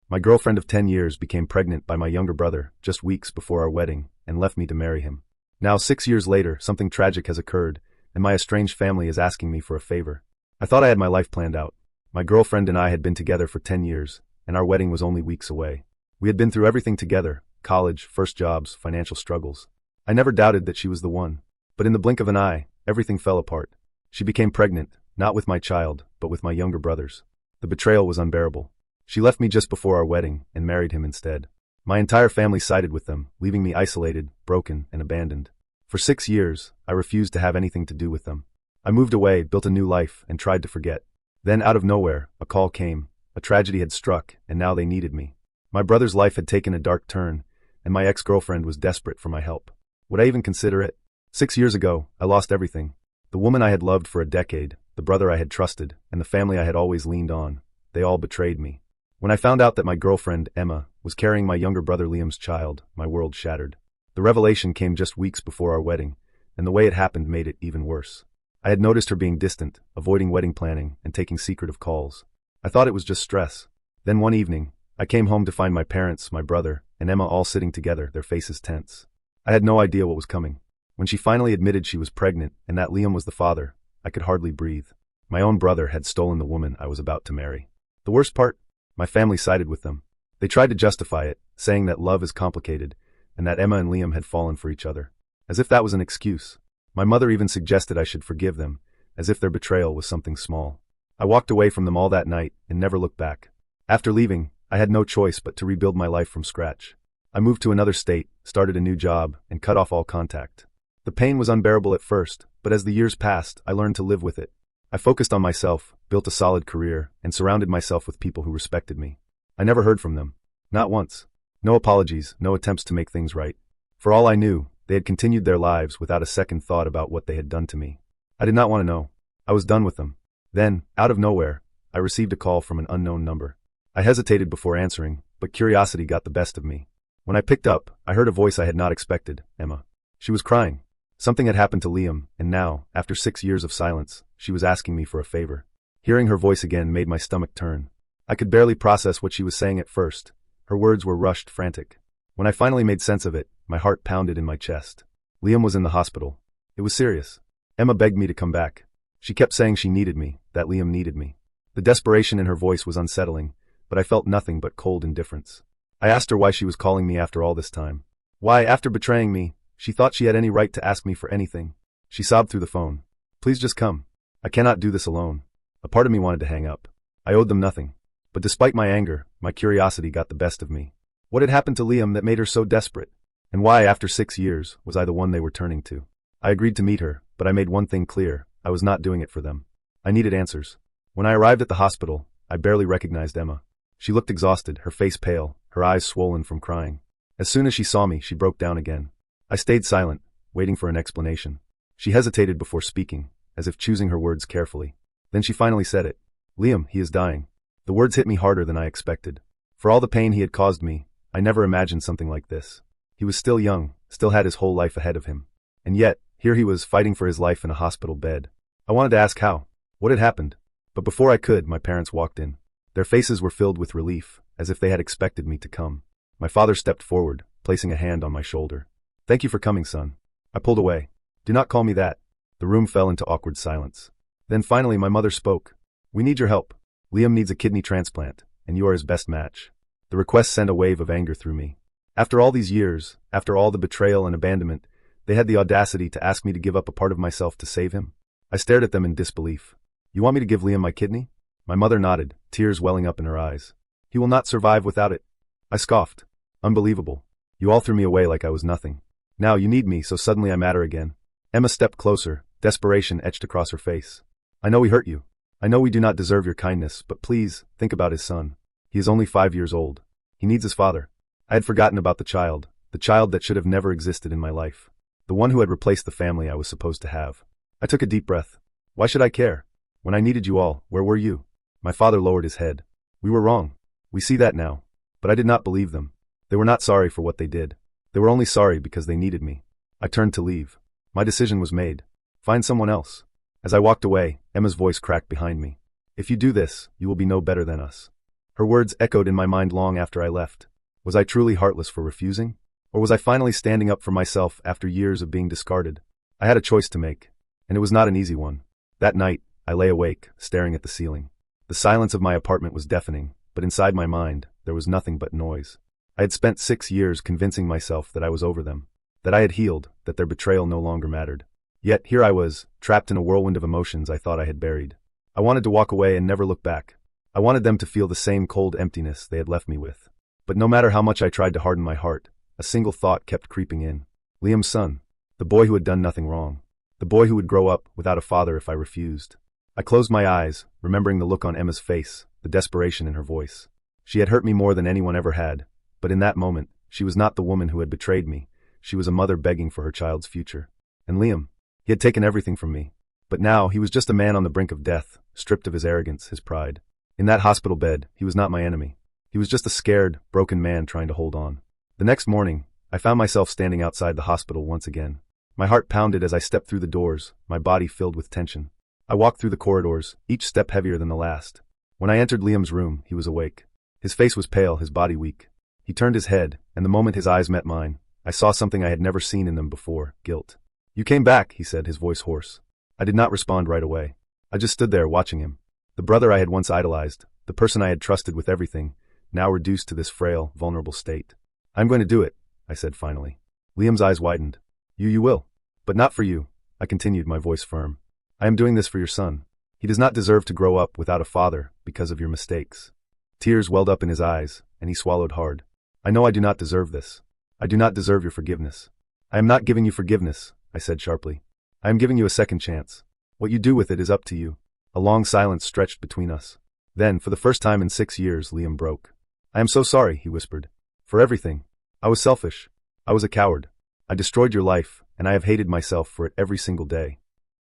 My girlfriend of 10 years became pregnant by my younger brother just weeks before our wedding and left me to marry him. Now 6 years later, something tragic has occurred, and my estranged family is asking me for a favor. I thought I had my life planned out. My girlfriend and I had been together for 10 years, and our wedding was only weeks away. We had been through everything together: college, first jobs, financial struggles. I never doubted that she was the one. But in the blink of an eye, everything fell apart. She became pregnant, not with my child, but with my younger brother's. The betrayal was unbearable. She left me just before our wedding and married him instead. My entire family sided with them, leaving me isolated, broken, and abandoned. For 6 years, I refused to have anything to do with them. I moved away, built a new life, and tried to forget. Then, out of nowhere, a call came. A tragedy had struck, and now they needed me. My brother's life had taken a dark turn, and my ex-girlfriend was desperate for my help. Would I even consider it? 6 years ago, I lost everything. The woman I had loved for a decade, the brother I had trusted, and the family I had always leaned on. They all betrayed me. When I found out that my girlfriend, Emma, was carrying my younger brother Liam's child, my world shattered. The revelation came just weeks before our wedding, and the way it happened made it even worse. I had noticed her being distant, avoiding wedding planning, and taking secretive calls. I thought it was just stress. Then one evening, I came home to find my parents, my brother, and Emma all sitting together, their faces tense. I had no idea what was coming. When she finally admitted she was pregnant and that Liam was the father, I could hardly breathe. My own brother had stolen the woman I was about to marry. The worst part? My family sided with them. They tried to justify it, saying that love is complicated, and that Emma and Liam had fallen for each other. As if that was an excuse. My mother even suggested I should forgive them, as if their betrayal was something small. I walked away from them all that night and never looked back. After leaving, I had no choice but to rebuild my life from scratch. I moved to another state, started a new job, and cut off all contact. The pain was unbearable at first, but as the years passed, I learned to live with it. I focused on myself, built a solid career, and surrounded myself with people who respected me. I never heard from them. Not once. No apologies, no attempts to make things right. For all I knew, they had continued their lives without a second thought about what they had done to me. I did not want to know. I was done with them. Then, out of nowhere, I received a call from an unknown number. I hesitated before answering, but curiosity got the best of me. When I picked up, I heard a voice I had not expected: Emma. She was crying. Something had happened to Liam, and now, after 6 years of silence, she was asking me for a favor. Hearing her voice again made my stomach turn. I could barely process what she was saying at first. Her words were rushed, frantic. When I finally made sense of it, my heart pounded in my chest. Liam was in the hospital. It was serious. Emma begged me to come back. She kept saying she needed me, that Liam needed me. The desperation in her voice was unsettling, but I felt nothing but cold indifference. I asked her why she was calling me after all this time. Why, after betraying me, she thought she had any right to ask me for anything. She sobbed through the phone. Please just come. I cannot do this alone. A part of me wanted to hang up. I owed them nothing. But despite my anger, my curiosity got the best of me. What had happened to Liam that made her so desperate? And why, after 6 years, was I the one they were turning to? I agreed to meet her, but I made one thing clear: I was not doing it for them. I needed answers. When I arrived at the hospital, I barely recognized Emma. She looked exhausted, her face pale, her eyes swollen from crying. As soon as she saw me, she broke down again. I stayed silent, waiting for an explanation. She hesitated before speaking, as if choosing her words carefully. Then she finally said it. Liam, he is dying. The words hit me harder than I expected. For all the pain he had caused me, I never imagined something like this. He was still young, still had his whole life ahead of him. And yet, here he was fighting for his life in a hospital bed. I wanted to ask how, what had happened. But before I could, my parents walked in. Their faces were filled with relief, as if they had expected me to come. My father stepped forward, placing a hand on my shoulder. Thank you for coming, son. I pulled away. Do not call me that. The room fell into awkward silence. Then finally my mother spoke. We need your help. Liam needs a kidney transplant, and you are his best match. The request sent a wave of anger through me. After all these years, after all the betrayal and abandonment, they had the audacity to ask me to give up a part of myself to save him. I stared at them in disbelief. You want me to give Liam my kidney? My mother nodded, tears welling up in her eyes. He will not survive without it. I scoffed. Unbelievable. You all threw me away like I was nothing. Now you need me, so suddenly I matter again. Emma stepped closer, desperation etched across her face. I know we hurt you. I know we do not deserve your kindness, but please, think about his son. He is only 5 years old. He needs his father. I had forgotten about the child that should have never existed in my life. The one who had replaced the family I was supposed to have. I took a deep breath. Why should I care? When I needed you all, where were you? My father lowered his head. We were wrong. We see that now. But I did not believe them. They were not sorry for what they did. They were only sorry because they needed me. I turned to leave. My decision was made. Find someone else. As I walked away, Emma's voice cracked behind me. If you do this, you will be no better than us. Her words echoed in my mind long after I left. Was I truly heartless for refusing? Or was I finally standing up for myself after years of being discarded? I had a choice to make, and it was not an easy one. That night, I lay awake, staring at the ceiling. The silence of my apartment was deafening, but inside my mind, there was nothing but noise. I had spent 6 years convincing myself that I was over them, that I had healed, that their betrayal no longer mattered. Yet here I was, trapped in a whirlwind of emotions I thought I had buried. I wanted to walk away and never look back. I wanted them to feel the same cold emptiness they had left me with. But no matter how much I tried to harden my heart, a single thought kept creeping in. Liam's son. The boy who had done nothing wrong. The boy who would grow up without a father if I refused. I closed my eyes, remembering the look on Emma's face, the desperation in her voice. She had hurt me more than anyone ever had, but in that moment, she was not the woman who had betrayed me. She was a mother begging for her child's future. And Liam, he had taken everything from me. But now, he was just a man on the brink of death, stripped of his arrogance, his pride. In that hospital bed, he was not my enemy. He was just a scared, broken man trying to hold on. The next morning, I found myself standing outside the hospital once again. My heart pounded as I stepped through the doors, my body filled with tension. I walked through the corridors, each step heavier than the last. When I entered Liam's room, he was awake. His face was pale, his body weak. He turned his head, and the moment his eyes met mine, I saw something I had never seen in them before, guilt. "You came back," he said, his voice hoarse. I did not respond right away. I just stood there watching him. The brother I had once idolized, the person I had trusted with everything, now reduced to this frail, vulnerable state. "I'm going to do it," I said finally. Liam's eyes widened. You will. But not for you," I continued, my voice firm. "I am doing this for your son. He does not deserve to grow up without a father because of your mistakes." Tears welled up in his eyes, and he swallowed hard. "I know I do not deserve this. I do not deserve your forgiveness." "I am not giving you forgiveness," I said sharply. "I am giving you a second chance. What you do with it is up to you." A long silence stretched between us. Then, for the first time in 6 years, Liam broke. "I am so sorry," he whispered. "For everything. I was selfish. I was a coward. I destroyed your life, and I have hated myself for it every single day."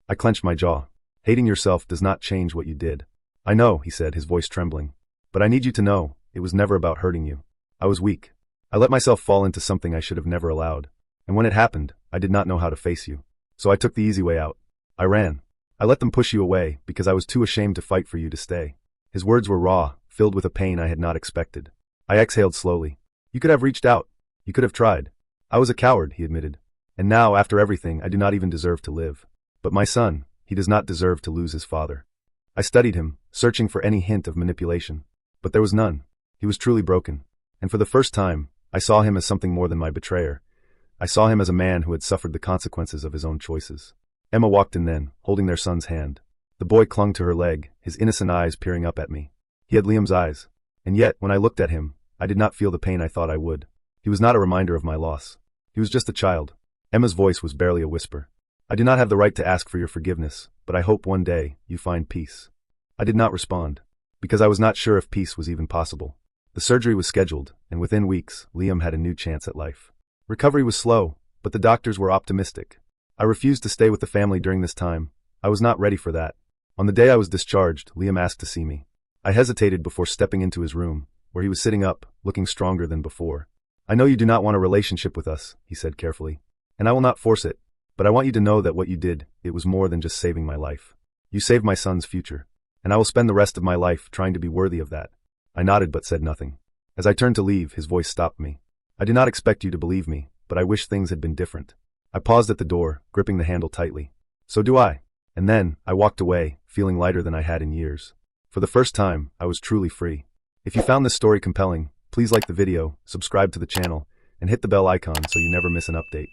I clenched my jaw. "Hating yourself does not change what you did." "I know," he said, his voice trembling. "But I need you to know, it was never about hurting you. I was weak. I let myself fall into something I should have never allowed. And when it happened, I did not know how to face you. So I took the easy way out. I ran. I let them push you away because I was too ashamed to fight for you to stay." His words were raw, filled with a pain I had not expected. I exhaled slowly. "You could have reached out. You could have tried." "I was a coward," he admitted. "And now, after everything, I do not even deserve to live. But my son, he does not deserve to lose his father." I studied him, searching for any hint of manipulation. But there was none. He was truly broken. And for the first time, I saw him as something more than my betrayer. I saw him as a man who had suffered the consequences of his own choices. Emma walked in then, holding their son's hand. The boy clung to her leg, his innocent eyes peering up at me. He had Liam's eyes. And yet, when I looked at him, I did not feel the pain I thought I would. He was not a reminder of my loss. He was just a child. Emma's voice was barely a whisper. "I do not have the right to ask for your forgiveness, but I hope one day you find peace." I did not respond, because I was not sure if peace was even possible. The surgery was scheduled, and within weeks, Liam had a new chance at life. Recovery was slow, but the doctors were optimistic. I refused to stay with the family during this time. I was not ready for that. On the day I was discharged, Liam asked to see me. I hesitated before stepping into his room, where he was sitting up, looking stronger than before. "I know you do not want a relationship with us," he said carefully. "And I will not force it. But I want you to know that what you did, it was more than just saving my life. You saved my son's future. And I will spend the rest of my life trying to be worthy of that." I nodded but said nothing. As I turned to leave, his voice stopped me. "I do not expect you to believe me, but I wish things had been different." I paused at the door, gripping the handle tightly. "So do I." And then, I walked away, feeling lighter than I had in years. For the first time, I was truly free. If you found this story compelling, please like the video, subscribe to the channel, and hit the bell icon so you never miss an update.